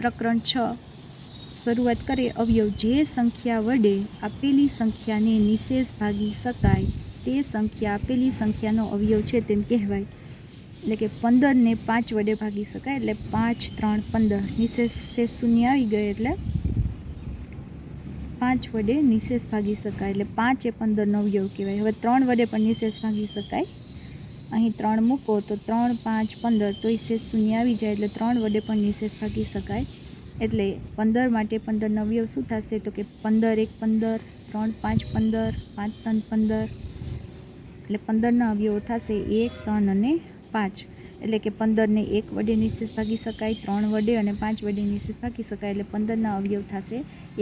પ્રકરણ 6 શરૂઆત કરીએ. અવયવ. જે સંખ્યા વડે આપેલી સંખ્યાને નિશેષ ભાગી શકાય તે સંખ્યા આપેલી સંખ્યાનો અવયવ છે તેમ કહેવાય. એટલે કે 15 ને 5 વડે ભાગી શકાય, એટલે 5, 3, 15. નિશેષ શૂન્ય આવી ગયો એટલે 5 વડે નિશેષ ભાગી શકાય, એટલે 5 એ 15નો અવયવ કહેવાય. હવે 3 વડે પણ નિશેષ ભાગી શકાય. અહીં 3 મૂકો તો 3, 5, 15, તો શેષ શૂન્ય આવી જાય, એટલે 3 વડે પણ નિશેષ ભાગી શકાય. એટલે 15 માટે 15નો અવયવ શું થશે? તો કે 15, 1, 15, 3, 5, 15, 5, 3, 15. એટલે 15ના અવયવો થશે 1, 3 અને 5. એટલે કે 15ને 1 વડે નિશેષ ભાગી શકાય, 3 વડે અને 5 વડે નિશેષ ભાગી શકાય. એટલે 15ના અવયવ થશે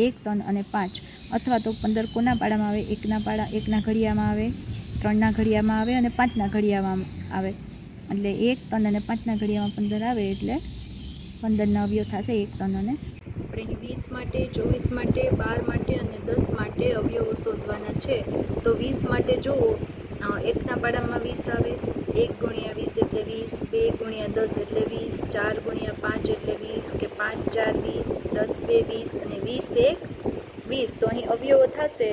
1, 3 અને 5. અથવા તો 15 કોના પાડામાં આવે? 1ના ઘડિયામાં આવે, 3ના ઘડિયામાં આવે અને 5ના ઘડિયામાં આવે. એટલે 1, 3 અને 5ના ઘડિયામાં 15 આવે, એટલે 15ના અવયવ થશે 1, 3 અને 20 માટે, 24 માટે, 12 માટે અને 10 માટે અવયવો શોધવાના છે. તો 20 માટે જુઓ, 1ના પાડામાં 20 આવે, 1 ગુણ્યા 20 એટલે 20, 2 ગુણ્યા 10 એટલે 20, 4 ગુણ્યા 5 એટલે 20, કે 5, 4, 20, 10, 2, 20 અને 20, 1, 20. તો અહીં અવયવો થશે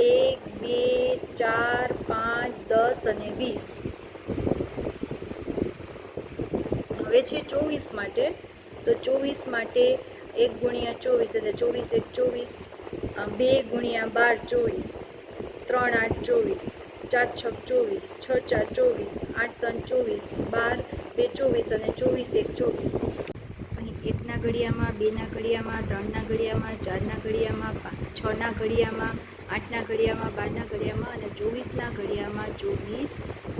1, 2, 4, 5, 10 અને 20. હવે છે 24 માટે. તો 24 માટે 1 ગુણ્યા 24 એટલે 24, 1, 24, 2 ગુણ્યા 12, 24, 3, 8, 24, 4, 6, 24, 6, 4, 24, 8, 3, 24, 12, 2, 24 અને 24, 1, 24. અહીં 1ના ઘડિયામાં, 2ના ઘડિયામાં, 3ના ઘડિયામાં, 4ના ઘડિયામાં, 6ના ઘડિયામાં, 8ના ઘડિયામાં, 12ના ઘડિયામાં અને 24ના ઘડિયામાં 24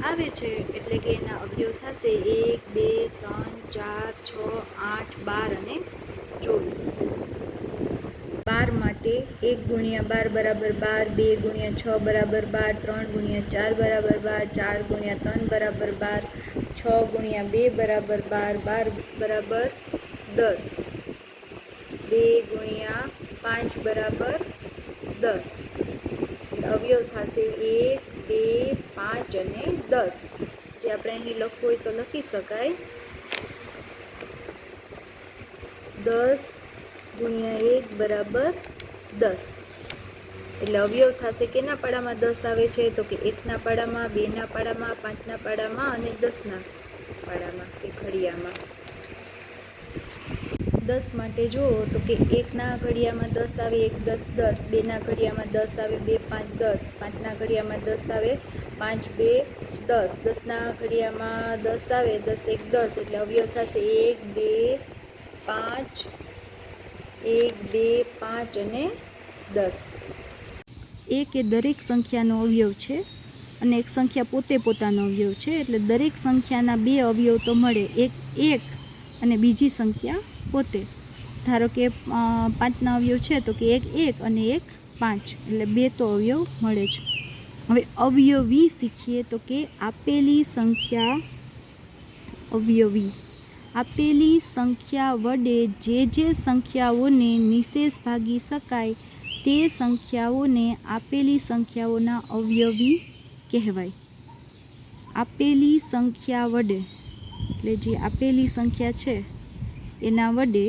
આવે છે. એટલે કે એના અવયવ થશે 1, 2, 3, 4, 6, 8, 12 અને 24. 12 માટે 1 ગુણ્યા 12 બરાબર 12, 2 ગુણ્યા 6 બરાબર 12, 3 ગુણ્યા 4 બરાબર 12, 4 ગુણ્યા 3 બરાબર 12, 6 ગુણ્યા 2 બરાબર 12, 12 બરાબર 10, 2 ગુણ્યા 5 બરાબર 10. અવયવ થશે 1, 2, 5 અને 10. જે આપણે અહીં લખવું હોય તો લખી શકાય. 10 ગુણ્યા 1 બરાબર 10. એટલે અવયવ થશે કેના પાડામાં 10 આવે છે? તો કે 1ના પાડામાં, 2ના પાડામાં, 5ના પાડામાં અને 10ના પાડામાં કે ઘડિયામાં. 10 માટે જુઓ તો કે 1ના ઘડિયામાં 10 આવે, 1, 10, 10, 2ના ઘડિયામાં 10 આવે, 2, 5, 10, 5ના ઘડિયામાં 10 આવે, 5, 2, 10, 10ના ઘડિયામાં 10 આવે, 10, 1, 10. એટલે અવયવ થશે 1, 2, 5, 1, 2, 5 અને 10. 1 એ દરેક સંખ્યાનો અવયવ છે અને એક સંખ્યા પોતે પોતાનો અવયવ છે. એટલે દરેક સંખ્યાના 2 અવયવ તો મળે, એક 1 અને બીજી સંખ્યા પોતે. ધારો કે 5ના અવયવ છે તો કે એક 1 અને એક 5, એટલે 2 તો અવયવ મળે છે. હવે અવયવી શીખીએ તો કે આપેલી સંખ્યા અવયવી. આપેલી સંખ્યા વડે જે સંખ્યાઓને નિશેષ ભાગી શકાય તે સંખ્યાઓને આપેલી સંખ્યાઓના અવયવી કહેવાય. આપેલી સંખ્યા વડે એટલે જે આપેલી સંખ્યા છે એના વડે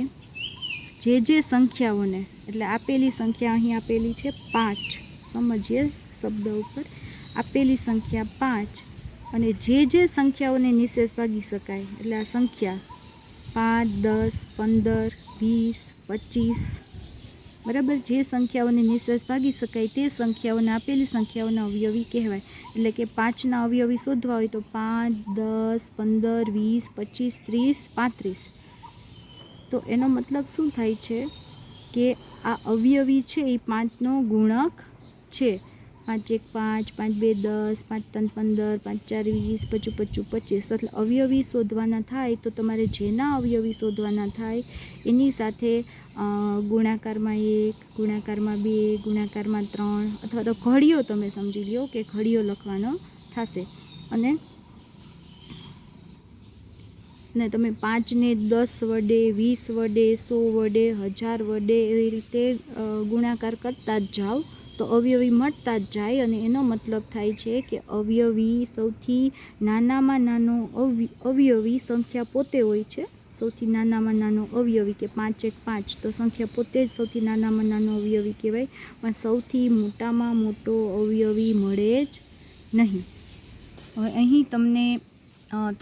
જે સંખ્યાઓને, એટલે આપેલી સંખ્યા અહીં આપેલી છે 5, સમજીએ શબ્દ ઉપર. આપેલી સંખ્યા 5 અને જે સંખ્યાઓને નિશેષ ભાગી શકાય, એટલે આ સંખ્યા 5, 10, 15, 20, 25, બરાબર, જે સંખ્યાઓને નિશેષ ભાગી શકાય તે સંખ્યાઓને આપેલી સંખ્યાઓના અવયવી કહેવાય. એટલે કે 5ના અવયવી શોધવા હોય તો 5, 10, 15, 20, 25, 30, 35. તો એનો મતલબ શું થાય છે કે આ અવયવી છે એ 5નો ગુણક છે. 5, 1, 5, 5, 2, 10, 5, 3, 15, 5, 4, 20, 25, 25. એટલે અવયવી શોધવાના થાય તો તમારે જેના અવયવી શોધવાના થાય એની સાથે ગુણાકારમાં 1, ગુણાકારમાં 2, ગુણાકારમાં 3 અથવા તો ઘડિયો તમે સમજી લો કે ઘડિયો લખવાનો થશે. અને તમે 5ને 10 વડે, 20 વડે, 100 વડે, 1000 વડે એવી રીતે ગુણાકાર કરતા જ જાઓ તો અવયવી મળતા જ જાય. અને એનો મતલબ થાય છે કે અવયવી સૌથી નાનામાં નાનો અવયવી સંખ્યા પોતે હોય છે સૌથી નાનામાં નાનો અવયવી કે 5 1 5, તો સંખ્યા પોતે જ સૌથી નાનામાં નાનો અવયવી કહેવાય, પણ સૌથી મોટામાં મોટો અવયવી મળે જ નહીં. હવે અહીં તમને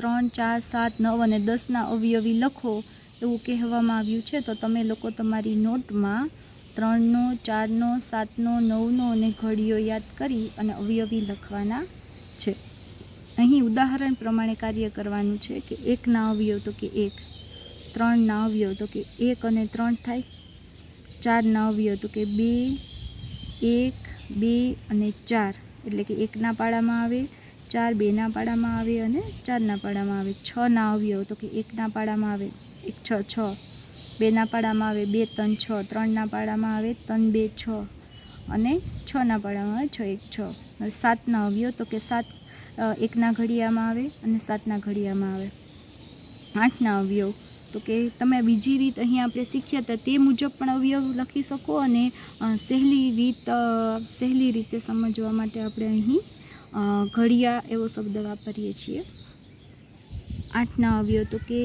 3 4 7 9 અને 10ના અવયવી લખો એવું કહેવામાં આવ્યું છે. તો તમે લોકો તમારી નોટમાં 3નો 4નો 7નો 9નો અને ઘડીઓ યાદ કરી અને અવયવી લખવાના છે. અહીં ઉદાહરણ પ્રમાણે કાર્ય કરવાનું છે કે 1ના અવયવ તો કે 1, 3ના અવયવ તો કે 1 અને 3 થાય, 4ના અવયવ તો કે 2 1 2 અને 4 એટલે કે 1ના પાડામાં આવે, 4 2ના પાડામાં આવે અને 4ના પાડામાં આવે. 6ના અવયવ તો કે 1ના પાડામાં આવે 1 6 6, 2ના પાડામાં આવે 2 3 6, 3ના પાડામાં આવે 3 2 6 અને 6ના પાડામાં આવે 6 1 6. હવે 7ના અવયવ તો કે 7 1ના ઘડિયામાં આવે અને 7ના ઘડિયામાં આવે. 8ના અવયવ તો કે તમે બીજી રીત અહીં આપણે શીખ્યા હતા તે મુજબ પણ અવયવ લખી શકો, અને સહેલી રીતે સમજવા માટે આપણે અહીં ઘડિયા એવો શબ્દ વાપરીએ છીએ. 8ના અવયવ તો કે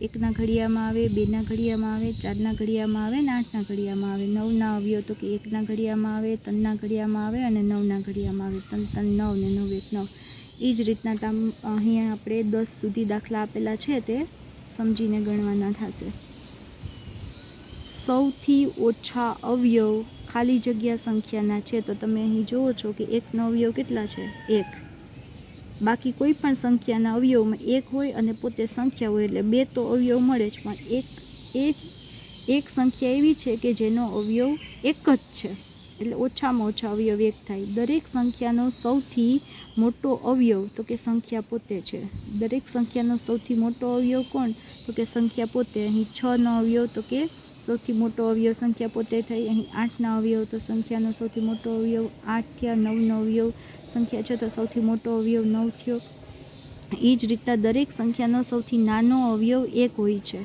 1ના ઘડિયામાં આવે, 2ના ઘડિયામાં આવે, 4ના ઘડિયામાં આવે અને 8ના ઘડિયામાં આવે. 9ના અવયવ તો કે 1ના ઘડિયામાં આવે, 3ના ઘડિયામાં આવે અને 9ના ઘડિયામાં આવે. 3 3 9 ને 9 1 9. એ જ રીતના અહીંયા આપણે 10 સુધી દાખલા આપેલા છે તે સમજીને ગણવાના થશે. સૌથી ઓછા અવયવ ખાલી જગ્યા સંખ્યાના છે. તો તમે અહીં જુઓ છો કે 1નો અવયવ કેટલા છે? 1. બાકી કોઈ પણ સંખ્યાના અવયવમાં 1 હોય અને પોતે સંખ્યા હોય એટલે 2 તો અવયવ મળે જ, પણ એક સંખ્યા એવી છે કે જેનો અવયવ 1 જ છે એટલે ઓછામાં ઓછા અવયવ 1 થાય. દરેક સંખ્યાનો સૌથી મોટો અવયવ તો કે સંખ્યા પોતે છે. દરેક સંખ્યાનો સૌથી મોટો અવયવ કોણ? તો કે સંખ્યા પોતે. અહીં 6નો અવયવ તો કે સૌથી મોટો અવયવ સંખ્યા પોતે થઈ. અહીં 8ના અવયવ તો સંખ્યાનો સૌથી મોટો અવયવ 8 થયા. 9નો અવયવ સંખ્યા છે તો સૌથી મોટો અવયવ 9 થયો. એ જ રીતના દરેક સંખ્યાનો સૌથી નાનો અવયવ 1 હોય છે.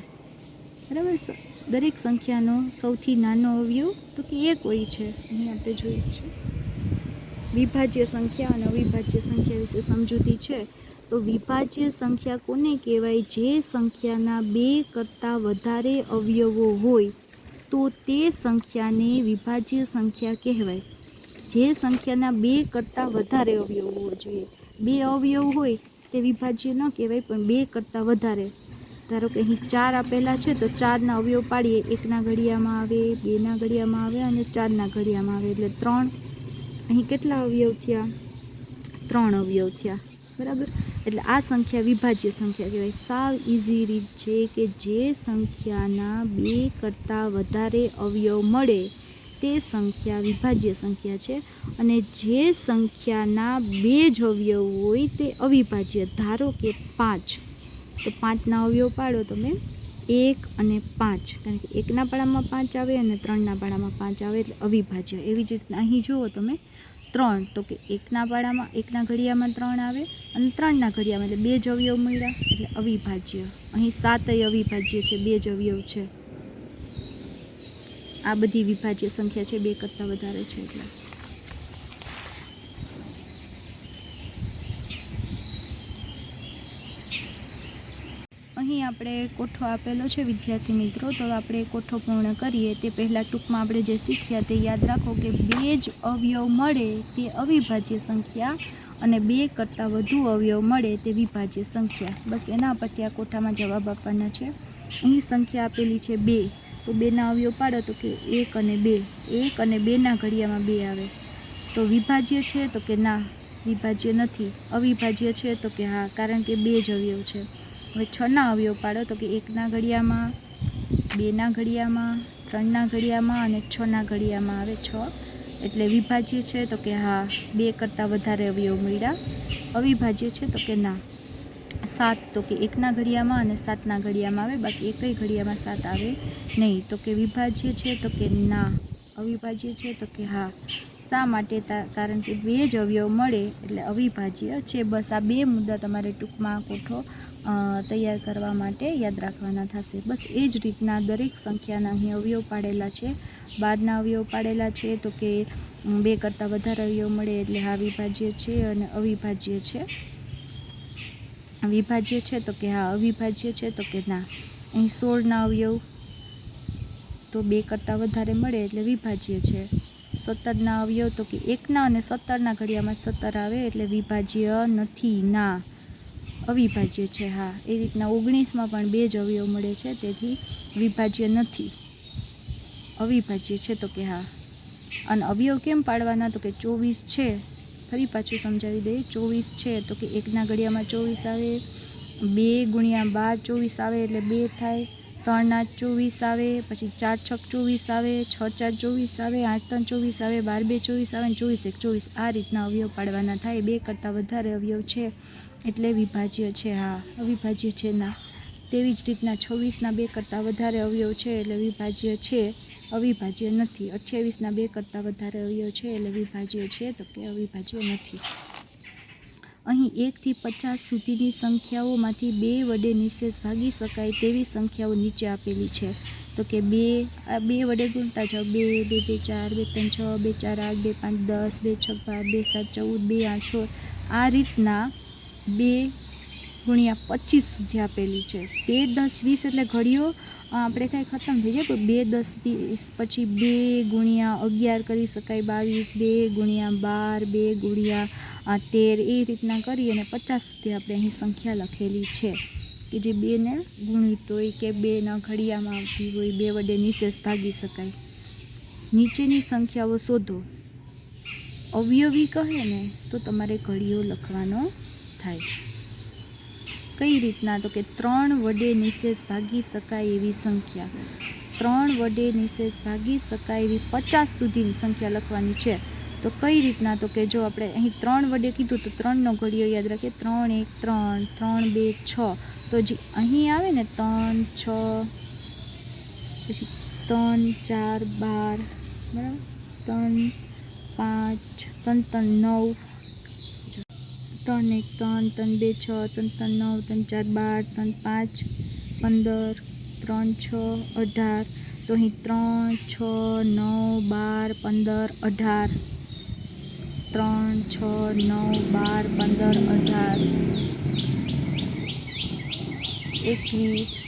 બરાબર? દરેક સંખ્યાનો સૌથી નાનો અવયવ તો કે 1 હોય છે. અહીં આપણે જોયું છે. વિભાજ્ય સંખ્યા અને અવિભાજ્ય સંખ્યા વિશે સમજૂતી છે. તો વિભાજ્ય સંખ્યા કોને કહેવાય? જે સંખ્યાના 2 કરતાં વધારે અવયવો હોય તો તે સંખ્યાને વિભાજ્ય સંખ્યા કહેવાય. જે સંખ્યાના 2 કરતાં વધારે અવયવ હોવો જોઈએ. 2 અવયવ હોય તે વિભાજ્ય ન કહેવાય, પણ 2 કરતાં વધારે. ધારો કે અહીં 4 આપેલા છે તો 4ના અવયવ પાડીએ. 1ના ઘડિયામાં આવે, 2ના ઘડિયામાં આવે અને 4ના ઘડિયામાં આવે એટલે 3. અહીં કેટલા અવયવ થયા? 3 અવયવ થયા. બરાબર? એટલે આ સંખ્યા વિભાજ્ય સંખ્યા કહેવાય. સાવ ઇઝી રીત છે કે જે સંખ્યાના 2 કરતાં વધારે અવયવ મળે તે સંખ્યા વિભાજ્ય સંખ્યા છે, અને જે સંખ્યાના 2 જ અવયવ હોય તે અવિભાજ્ય. ધારો કે 5, તો 5ના અવયવ પાડો તમે 1 અને 5, કારણ કે 1ના પાડામાં 5 આવે અને 3ના પાડામાં 5 આવે એટલે અવિભાજ્ય. એવી જ રીતના અહીં જુઓ તમે 3, તો કે 1ના ઘડિયામાં 3 આવે અને 3ના ઘડિયામાં એટલે 2 જ અવયવ મળ્યા એટલે અવિભાજ્ય. અહીં 7 અવિભાજ્ય છે, 2 જ અવયવ છે. આ બધી વિભાજ્ય સંખ્યા છે, 2 કરતાં વધારે છે એટલે. અહીં આપણે કોઠો આપેલો છે વિદ્યાર્થી મિત્રો, તો આપણે કોઠો પૂર્ણ કરીએ તે પહેલાં ટૂંકમાં આપણે જે શીખ્યા તે યાદ રાખો કે 2 જ અવયવ મળે તે અવિભાજ્ય સંખ્યા અને 2 કરતાં વધુ અવયવ મળે તે વિભાજ્ય સંખ્યા. બસ એના પરથી આ કોઠામાં જવાબ આપવાના છે. અહીં સંખ્યા આપેલી છે 2, તો 2ના અવયવ પાડો તો કે 1 અને 2. 1 અને 2ના ઘડિયામાં 2 આવે તો વિભાજ્ય છે? તો કે ના, વિભાજ્ય નથી. અવિભાજ્ય છે? તો કે હા, કારણ કે 2 જ અવયવ છે. હવે 6ના અવયવ પાડો તો કે 1ના ઘડિયામાં, 2ના ઘડિયામાં, 3ના ઘડિયામાં અને 6ના ઘડિયામાં આવે 6 એટલે વિભાજ્ય છે? તો કે હા, 2 કરતાં વધારે અવયવ મળ્યા. અવિભાજ્ય છે? તો કે ના. 7, તો કે 1ના ઘડિયામાં અને 7ના ઘડિયામાં આવે, બાકી એકય ઘડિયામાં 7 આવે નહીં. તો કે વિભાજ્ય છે? તો કે ના. અવિભાજ્ય છે? તો કે હા. શા માટે? કારણ કે 2 જ અવયવ મળે એટલે અવિભાજ્ય છે. બસ આ 2 મુદ્દા તમારે ટૂંકમાં કોઠો તૈયાર કરવા માટે યાદ રાખવાના થશે. બસ એ જ રીતના દરેક સંખ્યાના અહીં અવયવ પાડેલા છે. 12ના અવયવ પાડેલા છે તો કે 2 કરતાં વધારે અવયવ મળે એટલે હા વિભાજ્ય છે અને અવિભાજ્ય છે. વિભાજ્ય છે? તો કે હા. અવિભાજ્ય છે? તો કે ના. અહીં 16ના અવયવ તો 2 કરતાં વધારે મળે એટલે વિભાજ્ય છે. 17ના અવયવ તો કે 1ના અને 17ના ઘડિયામાં 17 આવે એટલે વિભાજ્ય નથી. ના, અવિભાજ્ય છે. હા, એ રીતના 19માં પણ 2 જ અવયવ મળે છે, તેથી વિભાજ્ય નથી, અવિભાજ્ય છે. તો કે હા. અને અવયવ કેમ પાડવાના? તો કે 24 છે, ફરી પાછું સમજાવી દઈએ. 24 છે તો કે 1ના ઘડિયામાં 24 આવે, 2 ગુણ્યા 12 24 આવે એટલે 2 થાય, 3 8 24 આવે, પછી 4 6 24 આવે, 6 4 24 આવે, 8 3 24 આવે, 12 2 24 આવે, 24 1 24. આ રીતના અવયવ પાડવાના થાય. 2 કરતાં વધારે અવયવ છે એટલે વિભાજ્ય છે. હા, અવિભાજ્ય છે ના. તેવી જ રીતના 26ના 2 કરતાં વધારે અવયવ છે એટલે વિભાજ્ય છે, અવિભાજ્ય નથી. 28ના 2 કરતાં વધારે અવયવ છે એટલે વિભાજ્ય છે, તો કે અવિભાજ્ય નથી. અહીં 1 થી 50 સુધીની સંખ્યાઓમાંથી 2 વડે નિશેષ ભાગી શકાય તેવી સંખ્યાઓ નીચે આપેલી છે. તો કે 2 વડે ગુણતા જાઓ. 2 2 2 4 2 3 6 2 4 8 2 5 10 2 6 12 2 7 14 2 8 16. આ રીતના 2 ગુણ્યા 25 સુધી આપેલી છે. 2 10 20 એટલે ઘડીઓ આપણે કાંઈ ખતમ થઈ જાય, પણ 2 10 20 પછી 2 ગુણ્યા 11 કરી શકાય, 22 2 ગુણ્યા 12 2 ગુણ્યા 13, એ રીતના કરી અને 50 સુધી આપણે અહીં સંખ્યા લખેલી છે કે જે 2ને ગુણિત હોય કે 2ના ઘડિયામાં આવતી હોય, 2 વડે નિશેષ ભાગી શકાય. નીચેની સંખ્યાઓ શોધો. અવયવી કહે ને તો તમારે ઘડીઓ લખવાનો થાય. કઈ રીતના? તો કે 3 વડે નિશેષ ભાગી શકાય એવી સંખ્યા, 3 વડે નિશેષ ભાગી શકાય એવી 50 સુધીની સંખ્યા લખવાની છે. તો કઈ રીતના? તો કે જો આપણે અહીં 3 વડે કીધું તો 3નો ઘડિયો યાદ રાખીએ. 3 1 3, 3 2 6. તો જે અહીં આવે ને 3 6, પછી 3 4 12, બરાબર, 3 5 3 3 9, 3 1 3, 3 2 6, 3 3 9, 3 4 12, 3 5 15, 3 6 18. તો અહીં 3 6 9 12 15 18, 3 6 9 12 15 18, 21.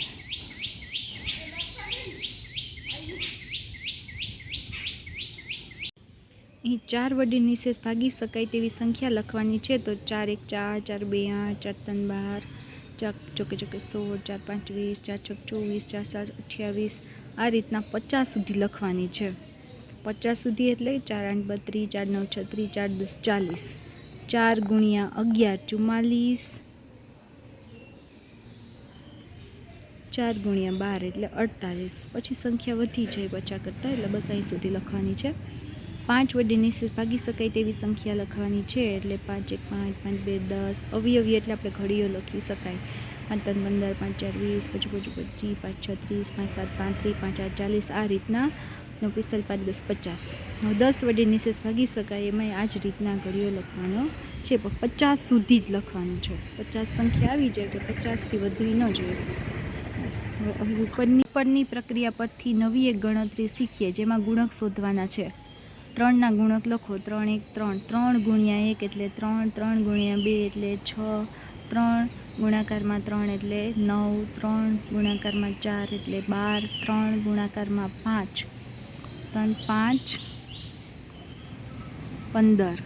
અહીં 4 વડે નિશેષ ભાગી શકાય તેવી સંખ્યા લખવાની છે. તો 4 1 4, 4 2 8, 4 3 12, 4 ચોકે ચોકે 16, 4 5 20, 4 6 24, 4 7 28. આ રીતના 50 સુધી લખવાની છે. 50 સુધી એટલે 4 8 32, 4 9 36, 4 10 40, 4 ગુણ્યા 11 44, 4 ગુણ્યા 12 એટલે 48. પછી સંખ્યા વધી જાય 50 કરતાં, એટલે બસ અહીં સુધી લખવાની છે. 5 વડે નિશેષ ભાગી શકાય તેવી સંખ્યા લખવાની છે. એટલે 5 1 5, 5 2 10. અવયવી એટલે આપણે ઘડીઓ લખી શકાય. 5 3 15, 5 4 20, પછી 25 5 6 30, 5 7 35, 5 8 40. આ રીતના 9 45 5 10 50. હવે 10 વડે નિશેષ ભાગી શકાય એમાં આ જ રીતના ઘડીઓ લખવાનો છે, પણ 50 સુધી જ લખવાનું છે. 50 સંખ્યા આવી જાય એટલે 50થી વધવી ન જોઈએ. હવે ઉપરની પ્રક્રિયા પરથી નવી એક ગણતરી શીખીએ, જેમાં ગુણક શોધવાના છે. 3ના ગુણક લખો. 3 1 3, 3 ગુણ્યા 1 એટલે 3, 3 ગુણ્યા 2 એટલે 6, 3 ગુણાકારમાં 3 એટલે 9, 3 ગુણાકારમાં 4 એટલે 12, 3 ગુણાકારમાં 5, 3 5 15,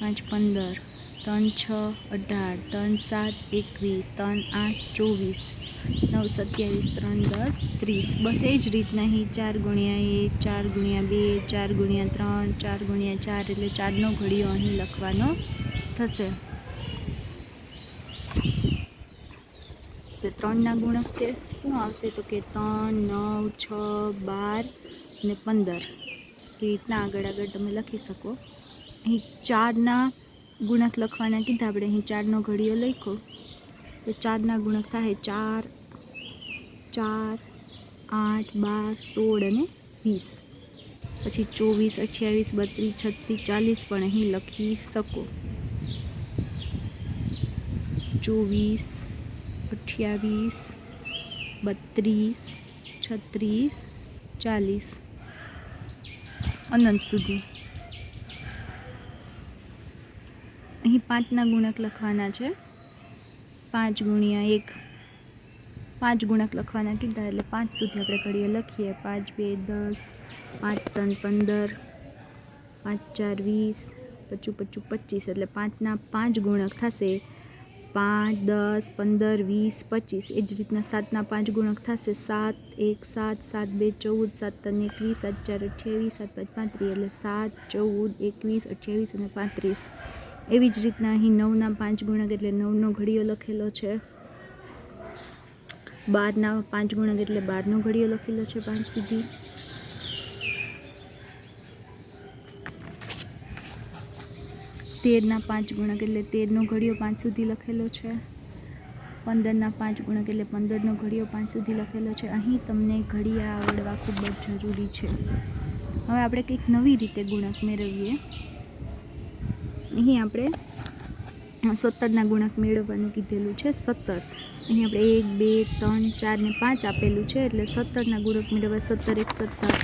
5 15, 3 6 18, 3 7 21, 3 8 24, 9 27, 3 10 30. બસ એ જ રીતના અહીં 4 ગુણ્યા 1, 4 ગુણ્યા 2, 4 ગુણ્યા 3, 4 ગુણ્યા 4 એટલે 4નો ઘડીયો અહીં લખવાનો થશે. તો 3ના ગુણક તે શું આવશે? તો કે 3 9 6 12 ને 15. એ રીતના આગળ આગળ તમે લખી શકો. અહીં 4ના ગુણક લખવાના કીધા આપણે. અહીં 4નો ઘડીયો લખ્યો તો 4ના ગુણક થાય 4 4 8 12 16 અને 20. પછી 24 28 32 36 40 પણ અહીં લખી શકો. 24 28 32 36 40 અનંત સુધી. અહીં 5ના ગુણક લખવાના છે. 5 ગુણ્યા 1 5 ગુણક લખવાના કીધા એટલે 5 સુધી આપણે ઘડીએ લખીએ. 5 2 10, 5 3 15, 5 4 20, 25 25 એટલે 5ના 5 ગુણક થશે 5 10 15 20 25. એ જ રીતના 7ના 5 ગુણક થશે 7 1 7, 7 2 14, 7 3 21, 7 4 28, 7 5 35 એટલે 7 14 21 28 અને 35. એવી જ રીતના અહીં 9ના 5 ગુણક એટલે 9નો ઘડીયો લખેલો છે. 12ના 5 ગુણક એટલે 12નો ઘડીયો લખેલો છે 5 સુધી. 13ના 5 ગુણક એટલે 13નો ઘડીયો 5 સુધી લખેલો છે. 15ના 5 ગુણક એટલે 15નો ઘડીયો 5 સુધી લખેલો છે. અહીં તમને ઘડિયા આવડવા ખૂબ જ જરૂરી છે. હવે આપણે કંઈક નવી રીતે ગુણક મેળવીએ. અહીં આપણે 17ના ગુણક મેળવવાનું કીધેલું છે. 17 અહીં આપણે 1 2 3 4 ને 5 આપેલું છે એટલે 17ના ગુણક મેળવવા 17 1 17,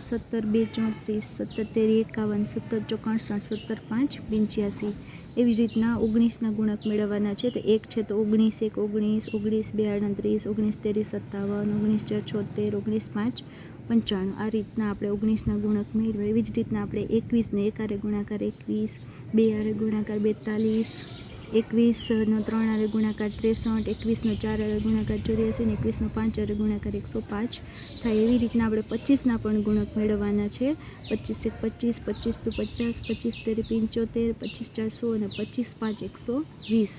17 2 34, 17 13 51, 17 4 67, 17 5 85. એવી જ રીતના 19ના ગુણક મેળવવાના છે. તો 1 છે તો 19 1 19, 19 2 38, 19 13 57, 19 4 76, 19 5 95. આ રીતના આપણે 19ના ગુણક મેળવીએ. એવી જ રીતના આપણે 21ને 1 હારે ગુણાકાર 21, 2 હારે ગુણાકાર 42, 21નો 3 હારે ગુણાકાર 63, 21નો 4 હારે ગુણાકાર 84 ને 21નો 5 હારે ગુણાકાર 105 થાય. એવી રીતના આપણે 25ના પણ ગુણક મેળવવાના છે. 25 1 25, 25 2 50, 25 3 75, 25 4 100 અને 25 5 120.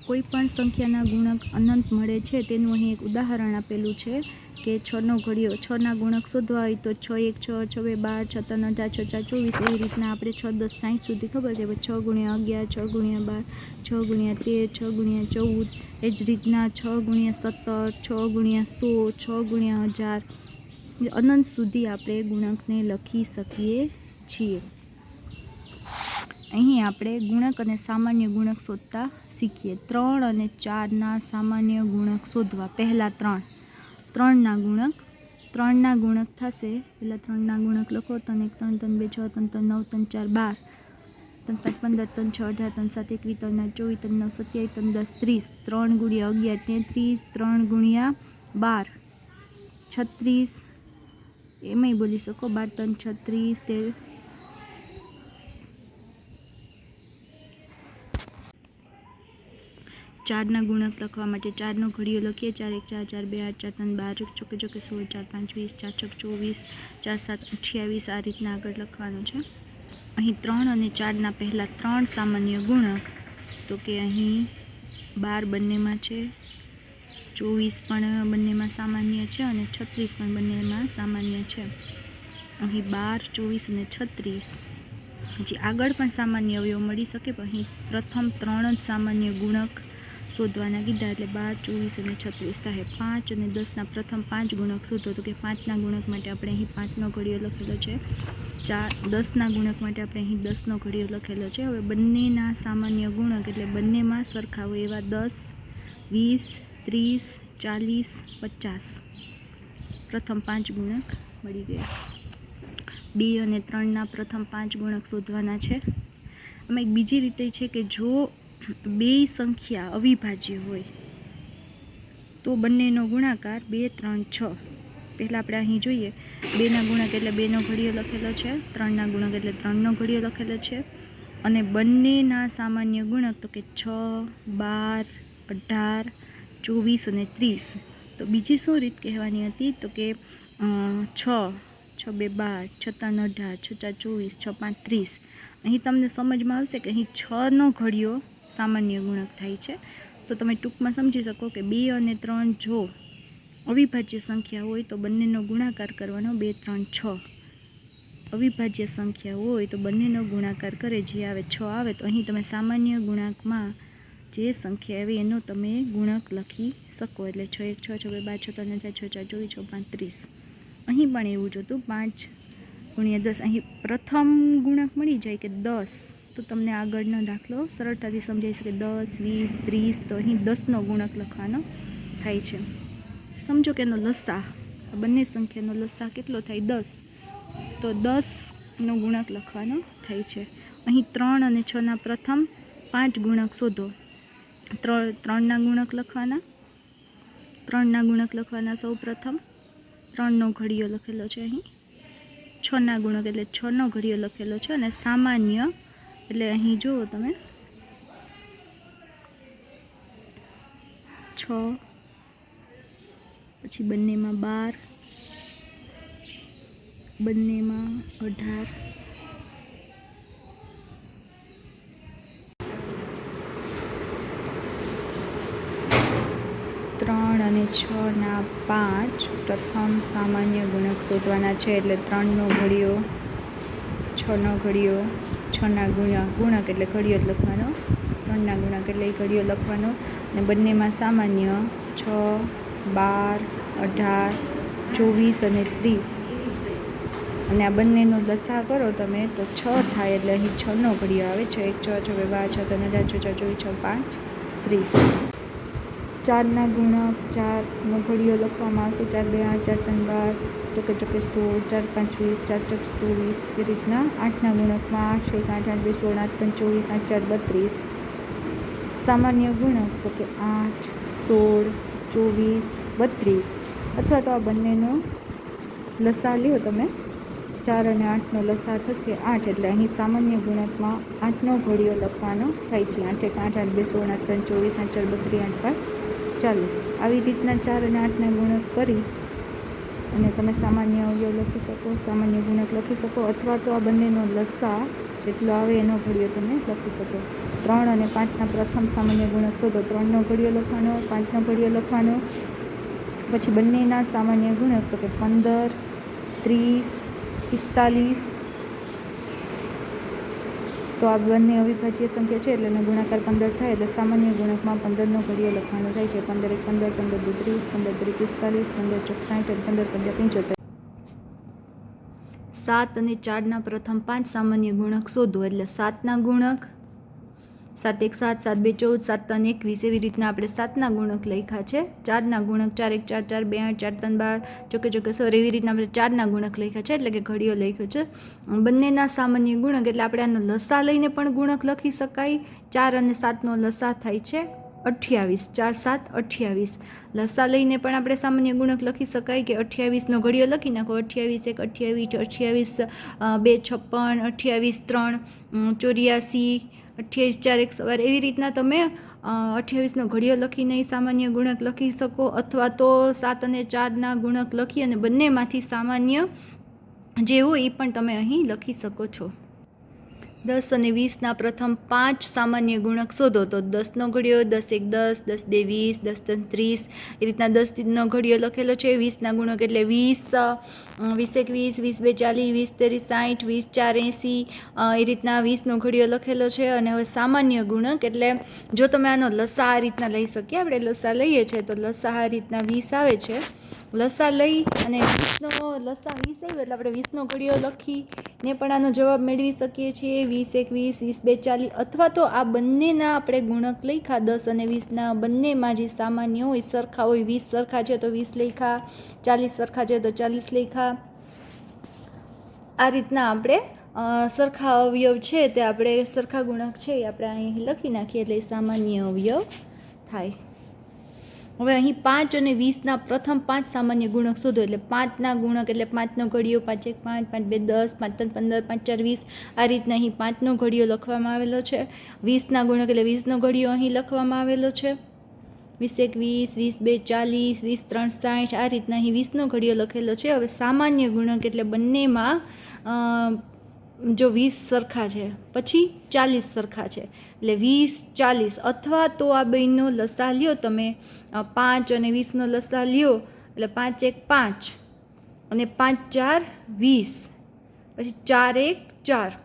કોઈ પણ સંખ્યાના ગુણક અનંત મળે છે તેનું અહીં એક ઉદાહરણ આપેલું છે કે 6નો ઘડીયો. 6ના ગુણક શોધવા હોય તો 6 1 6, 6 2 12, 6 3 18, 6 4 24. એવી રીતના આપણે 6 10 60 સુધી ખબર છે. 6 ગુણ્યા 11, 6 ગુણ્યા 12, 6 ગુણ્યા 13, 6 ગુણ્યા 14. એ જ રીતના 6 ગુણ્યા 17, 6 ગુણ્યા 100, 6 ગુણ્યા 1000. અનંત સુધી આપણે ગુણકને લખી શકીએ છીએ. અહીં આપણે ગુણક અને સામાન્ય ગુણક શોધતા શીખીએ. 3 અને 4ના સામાન્ય ગુણક શોધવા. પહેલાં 3ના ગુણક. 3ના ગુણક થશે. પહેલાં 3ના ગુણક લખો. 3 1 3 3 2 6 3 3 9 3 4 12, 3 5 15, 3 6 18, 3 7 21, 3 8 24, 3 9 27, 3 10 30. 3 ગુણ્યા 11 33, 3 ગુણ્યા 12 36. એમાંય બોલી શકો 12 3 36. 4ના ગુણક લખવા માટે 4નો ઘડીયો લખીએ. 4 1 4, 4 2 8, 4 3 12, ચોકે ચોકે 16, 4 5 20, 4 6 24, 4 7 28. આ રીતના આગળ લખવાનું છે. અહીં 3 અને 4ના પહેલાં 3 સામાન્ય ગુણક. તો કે અહીં 12 બંનેમાં છે, 24 પણ બંનેમાં સામાન્ય છે અને 36 પણ બંનેમાં સામાન્ય છે. અહીં 12, 24 અને 36. હજી આગળ પણ સામાન્ય અવયવ મળી શકે, પણ અહીં પ્રથમ 3 જ સામાન્ય ગુણક શોધવાના કીધા એટલે 12, 24 અને 36 થાય. 5 અને 10ના પ્રથમ 5 ગુણક શોધો. તો કે 5ના ગુણક માટે આપણે અહીં 5નો ઘડીયો લખેલો છે. 10ના ગુણક માટે આપણે અહીં 10નો ઘડીયો લખેલો છે. હવે બંનેના સામાન્ય ગુણક એટલે બંનેમાં સરખા હોય એવા 10, 20, 30, 40, 50. પ્રથમ 5 ગુણક મળી ગયા. 2 અને 3ના પ્રથમ 5 ગુણક શોધવાના છે. આમાં એક બીજી રીતે છે કે જો બેય સંખ્યા અવિભાજ્ય હોય તો બંનેનો ગુણાકાર 2 3 6. પહેલાં આપણે અહીં જોઈએ 2ના ગુણક એટલે 2નો ઘડીયો લખેલો છે. 3ના ગુણક એટલે 3નો ઘડીયો લખેલો છે. અને બંનેના સામાન્ય ગુણક તો કે 6, 12, 18, 24 અને 30. તો બીજી શું રીત કહેવાની હતી તો કે 6 6 2 12, 6 3 18, 6 4 24, 6 5 30. અહીં તમને સમજમાં આવશે કે અહીં 6નો ઘડીયો સામાન્ય ગુણક થાય છે. તો તમે ટૂંકમાં સમજી શકો કે 2 અને 3 જો અવિભાજ્ય સંખ્યા હોય તો બંનેનો ગુણાકાર કરવાનો. 2 3 6. અવિભાજ્ય સંખ્યા હોય તો બંનેનો ગુણાકાર કરે જે આવે 6 આવે. તો અહીં તમે સામાન્ય ગુણાંકમાં જે સંખ્યા આવે એનો તમે ગુણક લખી શકો. એટલે 6 1 6, 6 2 12, 6 3 18, 6 4 24, 6 5 30. અહીં પણ એવું જ હતું 5 ગુણ્યા 10. અહીં પ્રથમ ગુણક મળી જાય કે 10 તો તમને આગળનો દાખલો સરળતાથી સમજાઈ શકે. 10 20 30. તો અહીં 10નો ગુણક લખવાનો થાય છે. સમજો કે એનો લસા, આ બંને સંખ્યાનો લસા કેટલો થાય 10. તો 10નો ગુણક લખવાનો થાય છે. અહીં 3 અને 6ના પ્રથમ 5 ગુણક શોધો. ત્રણના ગુણક લખવાના. 3ના ગુણક લખવાના સૌ પ્રથમ. 3નો ઘડિયો લખેલો છે અહીં. 6ના ગુણક એટલે 6નો ઘડિયો લખેલો છે. અને સામાન્ય એટલે અહીં જુઓ તમે 6, પછી બંનેમાં 12, બંનેમાં 18, ત્રણ અને 6ના 5 પ્રથમ સામાન્ય ગુણક શોધવાના છે. એટલે 3નો ઘડિયો, 6નો ઘડિયો, 6ના ગુણક એટલે ઘડિયો જ લખવાનો, 3ના ગુણક એટલે એ ઘડિયો લખવાનો. અને બંનેમાં સામાન્ય 6, 12, 18, 24 અને 30. અને આ બંનેનો લસા કરો તમે તો 6 થાય. એટલે અહીં 6નો ઘડિયો આવે. 6 1 6, 6 2 12, 6 3 18, 6 4 24, 6 5 30. 4ના ગુણક 4નો ઘડિયો લખવામાં આવશે. 4 2 8, 4 3 12, ચોકે 16, 4 5 20, 4 4 24. એ રીતના 8ના ગુણકમાં 8 1 8 8 2 16, 8 5 24, 8 4 32. સામાન્ય ગુણક તો કે 8, 16, 24, 32. અથવા તો આ બંનેનો લસા લ્યો તમે. 4 અને 8નો લસા થશે 8. એટલે અહીં સામાન્ય ગુણકમાં 8નો ઘડિયો લખવાનો થાય છે. 8 1 8 8 2 16, 8 3 24, 8 4 32, 8 5 40. આવી રીતના 4 અને 8ના ગુણક કરી અને તમે સામાન્ય અવયવ લખી શકો, સામાન્ય ગુણક લખી શકો. અથવા તો આ બંનેનો લસા જેટલો આવે એનો ઘડિયો તમે લખી શકો. 3 અને 5ના પ્રથમ સામાન્ય ગુણક શોધો. 3નો ઘડિયો લખવાનો, 5નો ઘડિયો લખવાનો. પછી બંનેના સામાન્ય ગુણક તો કે 15, 30, 45. તો આ બંને અવિભાજ્ય સંખ્યા છે એટલે એનો ગુણાકાર 15 થાય. એટલે સામાન્ય ગુણકમાં 15નો ઘડિયો લખવાનો થાય છે. 15 1 15, 15 2 30, 15 3 45, 15 4 60 અને 15 5 75. 7 અને 4ના પ્રથમ 5 સામાન્ય ગુણક શોધો. એટલે 7ના ગુણક 7 1 7, 7 2 14, 7 3 21. એવી રીતના આપણે 7ના ગુણક લખ્યા છે. 4ના ગુણક 4 1 4, 4 2 8, 4 3 12, ચોકે 16. એવી રીતના આપણે 4ના ગુણક લખ્યા છે. એટલે કે ઘડિયો લખ્યો છે. બંનેના સામાન્ય ગુણક એટલે આપણે આનો લસા લઈને પણ ગુણક લખી શકાય. 4 અને 7નો લસા થાય છે 28. 4 7 28. લસા લઈને પણ આપણે સામાન્ય ગુણક લખી શકાય કે 28નો ઘડિયો લખી નાખો. 28 1 28, 28 2 56, 28 3 84, 28 4 1 સવાર. એવી રીતના તમે 28નો ઘડિયો લખીને સામાન્ય ગુણક લખી શકો. અથવા તો 7 અને 4ના ગુણક લખી અને બંનેમાંથી સામાન્ય જે હોય એ પણ તમે અહીં લખી શકો છો. 10 અને 20ના પ્રથમ 5 સામાન્ય ગુણક શોધો. તો 10નો ઘડિયો 10 1 10, 10 2 20, 10 3 30. એ રીતના 10નો ઘડિયો લખેલો છે. 20ના ગુણક એટલે 20, 20 1 20, 20 2 40, 20 3 60, 20 4 80. એ રીતના 20નો ઘડિયો લખેલો છે. અને હવે સામાન્ય ગુણક એટલે જો તમે આનો લસા આ રીતના લઈ શકીએ. આપણે લસા લઈએ છીએ તો લસા આ રીતના 20 આવે છે. લસા લઈ અને 20નો લસા 20 આવ્યો એટલે આપણે 20નો ઘડિયો લખીને પણ આનો જવાબ મેળવી શકીએ છીએ. 20 1 20, 20 2 40. અથવા તો આ બંનેના આપણે ગુણક લખ્યા 10 અને 20ના બંનેમાં જે સામાન્ય હોય સરખા હોય. 20 સરખા છે તો 20 લખ્યા, 40 સરખા છે તો 40 લખ્યા. આ રીતના આપણે સરખા અવયવ છે તે આપણે સરખા ગુણક છે એ આપણે અહીં લખી નાખીએ એટલે સામાન્ય અવયવ થાય. હવે અહીં 5 અને 20ના પ્રથમ 5 સામાન્ય ગુણક શોધો. એટલે 5ના ગુણક એટલે 5નો ઘડિયો 5 1 5, 5 2 10, 5 3 15, 5 4 20. આ રીતના અહીં 5નો ઘડિયો લખવામાં આવેલો છે. 20ના ગુણક એટલે 20નો ઘડિયો અહીં લખવામાં આવેલો છે. 20 1 20, 20 2 40, 20 3 60. આ રીતના અહીં 20નો ઘડિયો લખેલો છે. હવે સામાન્ય ગુણક એટલે બંનેમાં જો 20 સરખા છે પછી 40 સરખા છે એટલે 20 40. અથવા તો આ બેનો લસા લ્યો તમે. 5 અને 20નો લસા લ્યો એટલે 5 1 5 અને 5 4 20, પછી 4 1 4.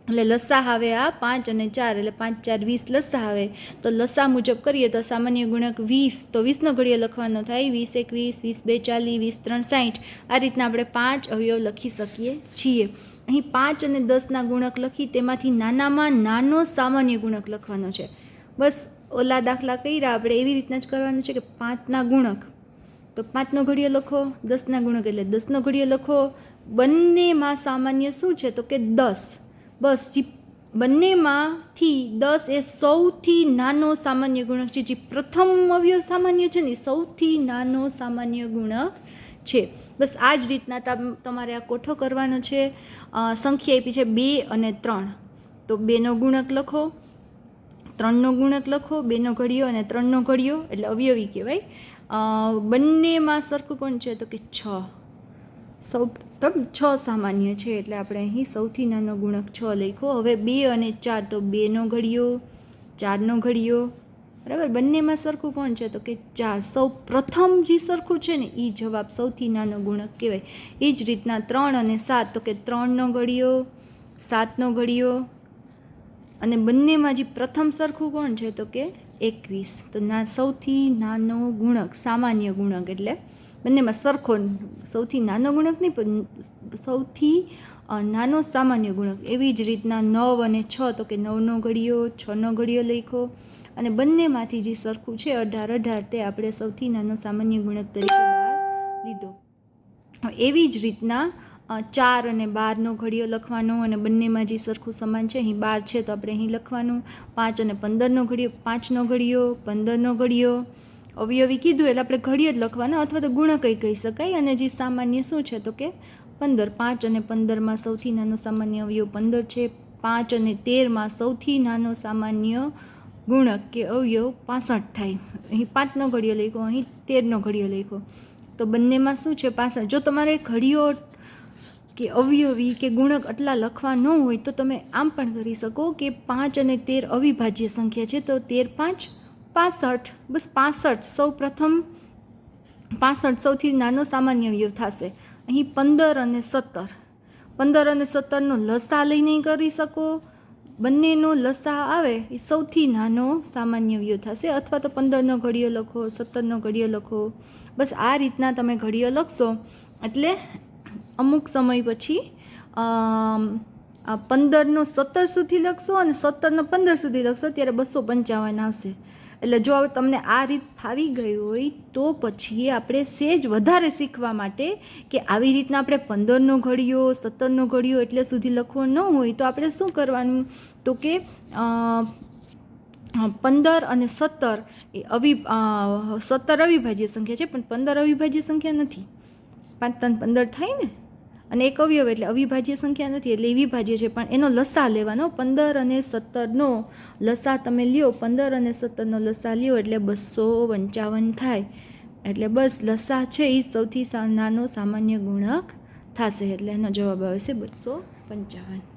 એટલે લસા આવે આ 5 અને 4 એટલે 5 4 20 લસા આવે. તો લસા મુજબ કરીએ તો સામાન્ય ગુણક 20 તો 20નો ઘડિયો લખવાનો થાય. 20 1 20, 20 2 40, 20 3 60. આ રીતના આપણે 5 અવયવ લખી શકીએ છીએ. અહીં 5 અને 10ના ગુણક લખી તેમાંથી નાનામાં નાનો સામાન્ય ગુણક લખવાનો છે. બસ ઓલા દાખલા કર્યા આપણે એવી રીતના જ કરવાનું છે કે 5ના ગુણક તો 5નો ઘડિયો લખો, 10ના ગુણક એટલે 10નો ઘડિયો લખો. બંનેમાં સામાન્ય શું છે તો કે 10. બસ બંનેમાંથી 10 એ સૌથી નાનો સામાન્ય ગુણક છે. જે પ્રથમ અવયવ સામાન્ય છે ને સૌથી નાનો સામાન્ય ગુણક છે. બસ આ જ રીતના તમારે આ કોઠો કરવાનો છે. સંખ્યા આપી છે 2 અને 3, તો 2નો ગુણક લખો, 3નો ગુણક લખો, 2નો ઘડિયો અને 3નો ઘડિયો એટલે અવયવી કહેવાય. બંનેમાં સરખું કોણ છે તો કે 6. સૌ પ્રથમ 6 સામાન્ય છે એટલે આપણે અહીં સૌથી નાનો ગુણક 6 લખ્યો. હવે 2 અને 4, તો 2નો ઘડિયો, 4નો ઘડિયો, બરાબર. બંનેમાં સરખું કોણ છે તો કે 4. સૌ પ્રથમ જે સરખું છે ને એ જવાબ સૌથી નાનો ગુણક કહેવાય. એ જ રીતના 3 અને 7, તો કે 3નો ઘડિયો, 7નો ઘડિયો, અને બંનેમાં જે પ્રથમ સરખું કોણ છે તો કે 21. તો સૌથી નાનો ગુણક સામાન્ય ગુણક એટલે બંનેમાં સરખો, સૌથી નાનો ગુણક નહીં પણ સૌથી નાનો સામાન્ય ગુણક. એવી જ રીતના 9 અને 6, તો કે 9નો ઘડિયો, 6નો ઘડિયો લખ્યો, અને બંનેમાંથી જે સરખું છે 18 તે આપણે સૌથી નાનો સામાન્ય ગુણક તરીકે બહાર લીધો. એવી જ રીતના 4 અને 12નો ઘડિયો લખવાનો, અને બંનેમાં જે સરખું સમાન છે અહીં 12 છે તો આપણે અહીં લખવાનું. 5 અને 15નો ઘડિયો, 5નો ઘડિયો, 15નો ઘડિયો, અવયવી કીધું એટલે આપણે ઘડિયો જ લખવાનો અથવા તો ગુણક કહી શકાય. અને જે સામાન્ય શું છે તો કે 15. 5 અને 15માં સૌથી નાનો સામાન્ય અવયવ 15 છે. 5 અને 13માં સૌથી નાનો સામાન્ય ગુણક કે અવયવ 65 થાય. અહીં 5નો ઘડિયો લખ્યો, અહીં 13નો ઘડિયો લખ્યો, તો બંનેમાં શું છે 65. જો તમારે ઘડિયો કે અવયવી કે ગુણક આટલા લખવા ન હોય તો તમે આમ પણ કરી શકો કે 5 અને 13 અવિભાજ્ય સંખ્યા છે, તો 13 5 65. બસ 65 સૌ પ્રથમ 65 સૌથી નાનો સામાન્ય અવયવ થશે. અહીં 15 અને 17, 15 અને 17નો લસા લઈને કરી શકો. બંનેનો લસા આવે એ સૌથી નાનો સામાન્ય અવયવ થશે. અથવા તો 15નો ઘડિયો લખો, 17નો ઘડિયો લખો. બસ આ રીતના તમે ઘડિયો લખશો એટલે અમુક સમય પછી 15નો 17 સુધી લખશો અને 17નો 15 સુધી લખશો ત્યારે 255 આવશે. એટલે જો તમને આ રીત ફાવી ગઈ હોય તો પછી આપણે સેજ વધારે શીખવા માટે કે આવી રીતના આપણે 15નો ઘડિયો, 17નો ઘડિયો એટલે સુધી લખવો ન હોય તો આપણે શું કરવાનું તો કે 15 અને 17 એ 17 અવિભાજ્ય સંખ્યા છે પણ 15 અવિભાજ્ય સંખ્યા નથી. 5 3 15 થાય ને, અને એક અવયવ એટલે અવિભાજ્ય સંખ્યા નથી એટલે વિભાજ્ય છે, પણ એનો લસા લેવાનો. 15 અને 17નો લસા તમે લ્યો, 15 અને 17નો લસા લ્યો એટલે 255 થાય. એટલે બસ લસા છે એ સૌથી નાનો સામાન્ય ગુણક થશે એટલે એનો જવાબ આવે છે 255.